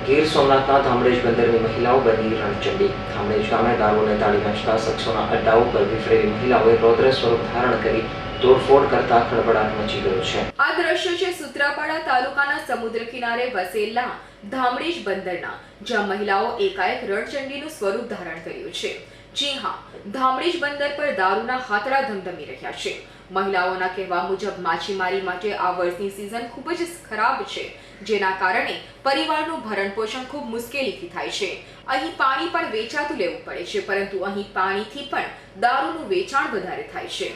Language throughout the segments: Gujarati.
ગીર સોમનાથના ધામરેજ બંદરની મહિલાઓ બની રણચંડી। ધામરેજ ગામે દારૂને તાળી વેચતા શખ્સોના અડ્ડા ઉપર વિફરેલી મહિલાઓએ રૌદ્ર સ્વરૂપ ધારણ કરી તોડફોડ કરતા ખળભળાટ મચી ગયો છે। આ દ્રશ્ય છે સૂત્રાપાડા તાલુકાના સમુદ્ર કિનારે વસેલા ધામરેજ બંદરના, જ્યાં મહિલાઓ એકાએક રણચંડીનું સ્વરૂપ ધારણ કર્યું છે। જી હા, ધામરેજ બંદર પર દારૂના હાથડા ધમધમી રહ્યા છે। મહિલાઓના કહેવા મુજબ માછીમારી માટે આ વર્ષની સિઝન ખૂબ જ ખરાબ છે, જેના કારણે પરિવારનું ભરણપોષણ ખૂબ મુશ્કેલીથી થાય છે। અહીં પાણી પણ વેચાતું લેવું પડે છે, પરંતુ અહીં પાણીથી પણ દારૂનું વેચાણ વધારે થાય છે।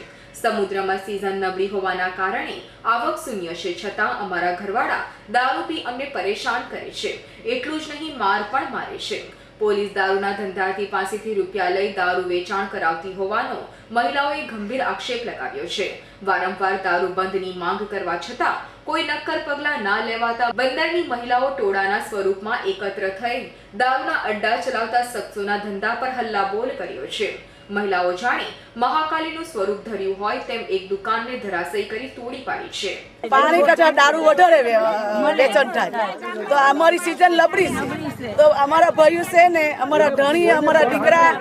સમુદ્રમાં સિઝન નબળી હોવાના કારણે આવક શૂન્ય છે, છતાં અમારા ઘરવાળા દારૂ પી અમને પરેશાન કરે છે। એટલું જ નહીં, માર પણ મારે છે। પોલીસ દારૂના ધંધાર્થી પાસેથી રૂપિયા લઈ દારૂ વેચાણ કરાવતી હોવાનો મહિલાઓએ ગંભીર આક્ષેપ લગાવ્યો છે। વારંવાર દારૂ બંધની માંગ કરવા છતાં કોઈ નક્કર પગલાં ના લેવાતા બંદરની મહિલાઓ ટોળાના સ્વરૂપમાં એકત્ર થઈ દારૂના અડ્ડા ચલાવતા શખ્સોના ધંધા પર હલ્લાબોલ કર્યો છે। મહિલાઓ જાણે મહાકાલીનું સ્વરૂપ ધર્યું હોય તેમ એક દુકાનને ધરાશયી કરી તોડી પાડી છે। પાણી કરતા દારૂ વધારે વેચાણ થાય તો અમારી સિઝન લબડી છે, તો અમારા ભાઈઓ છે ને, અમારા ધણી, અમારા દીકરા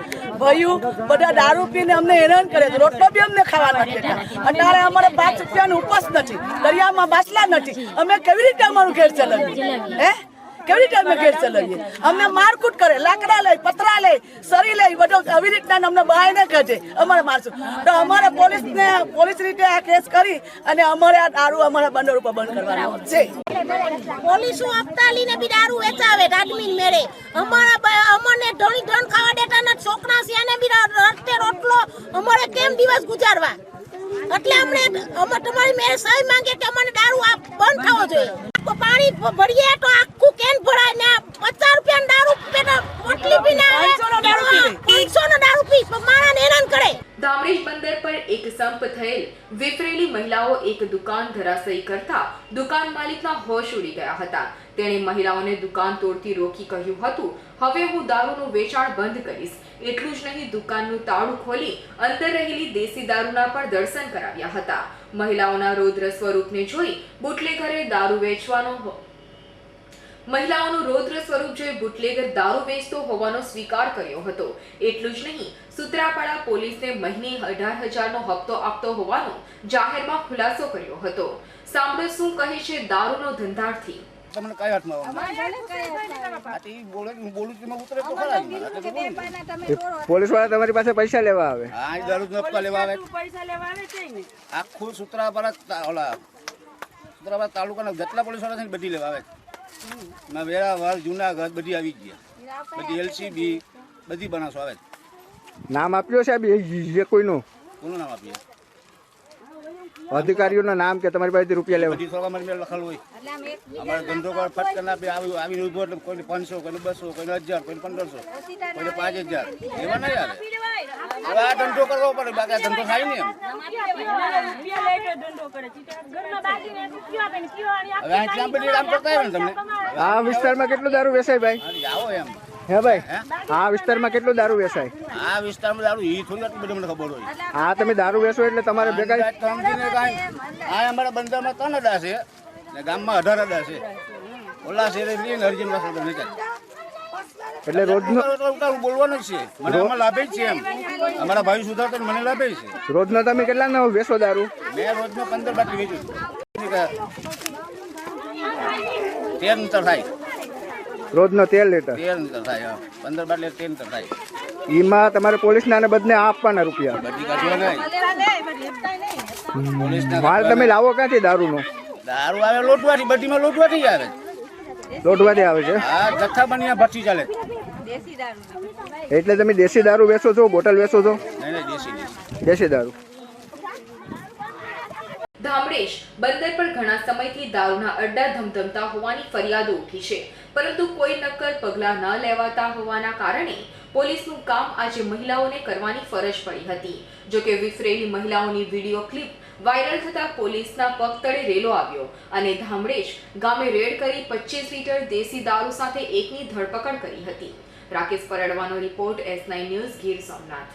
ભાઈઓ બધા દારૂ પીને અમને હેરાન કરે છે। રોટલો બી અમને ખાવા નથી દેતા। અત્યારે અમારે 5 રૂપિયાનું ઉપસ નથી, દરિયામાં બાસલા નથી, અમે કેવી રીતે અમારું ઘેર ચલાવીએ? કેવી રીતે અમે ઘેર ચલાવીએ? અમને મારકૂટ કરે, લાકડા લઈ, પતરા લઈ, સરી લઈ, બધું આવી રીતના અમને બહાને કાઢે। અમારે મારશું તો અમારે પોલીસ રીતે આ કેસ કરી અને અમારે આ દારૂ અમારા બંદર ઉપર બંધ કરવાનો છે। પોલીસો હપ્તા લઈને બી દારૂ વેચાવે આદમી મેળે। અમને ધણી ધણ ખાવા દેતા નથી, છોકરા સિયાને બી રસ્તે રોટલો અમારે કેમ દિવસ ગુજારવા? એટલે અમે તમારી મેળે સહી માંગે કે અમને દારૂ બંધ થવો જોઈએ। પાણી ભરીએ તો આખું કેન ભરાય ને 50 રૂપિયાનો દારૂ પેટા પોટલી પીને 500 નો દારૂ પી મારાને હેરાન કરે। ધામરેજ બંદર પર એક સંપ થયેલ વિફરેલી મહિલાઓ એક દુકાન ધરાશયી કરતા દુકાન માલિકના હોશ ઉડી ગયા હતા। તેણે મહિલાઓને દુકાન તોડતી રોકી કહ્યું હતું, હવે હું દારૂનું વેચાણ બંધ કરીશ। એટલું જ નહીં, દુકાનનું તાળું ખોલી અંદર રહેલી દેશી દારૂના પણ દર્શન કરાવ્યા હતા। મહિલાઓના રૌદ્ર સ્વરૂપને જોઈ બુટલેગરે દારૂ વેચવાનો મહિલાઓનું રૌદ્ર સ્વરૂપ જોઈ બુટલેગર દારૂ વેચતો હોવાનો સ્વીકાર કર્યો હતો। એટલું જ નહીં, સૂત્રાપાડા પોલીસને મહિને 18,000નો હપ્તો આપતો હોવાનો જાહેરમાં ખુલાસો કર્યો હતો। સાંભળો શું કહે છે દારૂનો ધંધાર્થી। તમને કઈ હાથમાં બોલું કે ઉતરે તો ખરા। પોલીસ વાળા તમારી પાસે પૈસા લેવા આવે? હા, દારૂ નપકા લેવા આવે, પૈસા લેવા આવે છે ને। આખું સૂત્રાપાડા તાલુકાના જેટલા પોલીસ વાળા છે બધી લેવા આવે। વેરાવળ, જુનાગઢ બધી આવી ગયા, બધી LCB બધી બનાસો આવે। નામ આપ્યો સાહેબ કોઈનું નામ આપીએ? અધિકારીઓનું નામ કે તમારી પાસેથી રૂપિયા લેવા? બધી સરકાર મને લખેલું હોય। અમારે ધંધો કર ફટકર ના આવી ઉભો એટલે કોઈને 500, કોઈને 200, કોઈને 1000, કોઈને 1500, કોઈને 5000 એવા નહીં આવે। હવે આ ધંધો કરવો પડે, બાકી આ ધંધો થાય ને એમ। આ વિસ્તારમાં કેટલું દારૂ વેચાય ભાઈ? આવો એમ હે ભાઈ, આ વિસ્તારમાં કેટલું દારૂ વેચાય? આ વિસ્તારમાં દારૂ ઈ થોડી આટલી બધી મને ખબર હોય। હા, તમે દારૂ વેચો એટલે તમારે ભેગા આ અમારા બંદરમાં 3 અડા છે ને ગામમાં 18 અડા છે। ઓલા શેરે લઈને હરજીન વાસણ વેચાય એટલે રોજનો બોલવાનું જ છે, મને આમાં લાભે જ છે એમ। અમારા ભાઈ સુધારતા મને લાભે છે। રોજનો તમે કેટલા વેચો દારૂ? મેં રોજનો 15 બાટલી વેચું, 13 લીટર થાય રોજનો 13 લીટર? 13 લીટર થાય, 15 બાટલી 13 લીટર થાય। એમાં તમારે પોલીસના અને બધને આપવાના રૂપિયા? બધી કાઢવા નહીં। માલ તમે લાવો ક્યાંથી દારૂનો? દારૂ આવે લોટવાથી, બધીમાં લોટવાથી આવે। લોટવાથી આવે છે? હા, જથ્થા બની ભઠ્ઠી ચાલે। એટલે તમે દેશી દારૂ વેચો છો, બોટલ વેચો છો? નહીં, દેશી દારૂ। ધામરેજ બંદર પર ઘણા સમયથી દારૂના અડ્ડા ધમધમતા હોવાની ફરિયાદો ઉઠી છે, પરંતુ કોઈ નક્કર પગલાં ન લેવાતા હોવાના કારણે પોલીસનું કામ આજે મહિલાઓને કરવાની ફરજ પડી હતી। જોકે વિફરેલી મહિલાઓની વિડીયો ક્લિપ વાયરલ થતા પોલીસના પગ તળે રેલો આવ્યો અને ધામરેજ ગામે રેડ કરી 25 લીટર દેશી દારૂ સાથે એકની ધરપકડ કરી હતી। રાકેશ પરડવાનો report, S9 news, Gir Somnath.